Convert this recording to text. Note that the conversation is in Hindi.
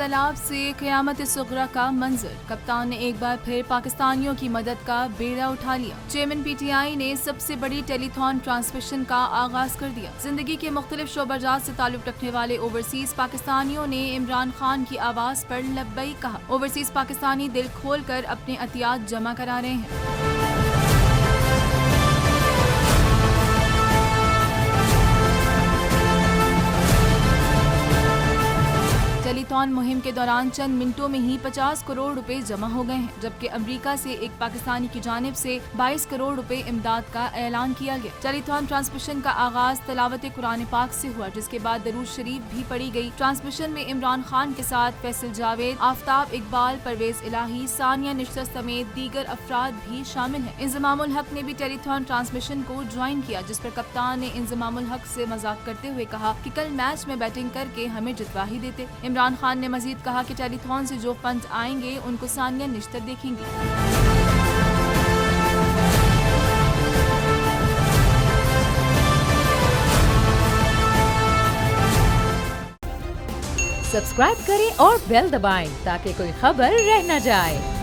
तालाब से क़यामत सुग़रा का मंजर। कप्तान ने एक बार फिर पाकिस्तानियों की मदद का बेड़ा उठा लिया। चेयरमैन PTI ने सबसे बड़ी टेलीथॉन ट्रांसमिशन का आगाज कर दिया। जिंदगी के मुख्तलिफ शोबाजात से ताल्लुक रखने वाले ओवरसीज पाकिस्तानियों ने इमरान खान की आवाज पर लब्बैक कहा। ओवरसीज पाकिस्तानी दिल खोल कर अपने अतियात जमा करा रहे हैं। टेलीथॉन मुहिम के दौरान चंद मिनटों में ही 50 करोड़ रुपए जमा हो गए हैं, जबकि अमेरिका से एक पाकिस्तानी की जानिब से 22 करोड़ रुपए इमदाद का ऐलान किया गया। टेलीथॉन ट्रांसमिशन का आगाज तलावत कुरान पाक से हुआ, जिसके बाद दरूद शरीफ भी पढ़ी गई। ट्रांसमिशन में इमरान खान के साथ फैसल जावेद, आफ्ताब इकबाल, परवेज इलाही, सानिया निश्चत समेत दीगर अफराद भी शामिल हैं। इंजमामुल हक ने भी टेलीथॉन ट्रांसमिशन को ज्वाइन किया, जिस पर कप्तान ने इंजमामुल हक से मजाक करते हुए कहा कि कल मैच में बैटिंग करके हमें जितवा ही देते। इमरान खान ने मजीद कहा कि टेलीथॉन से जो फंड आएंगे उनको सानिया निश्चित देखेंगी। सब्सक्राइब करें और बेल दबाएं ताकि कोई खबर रह न जाए।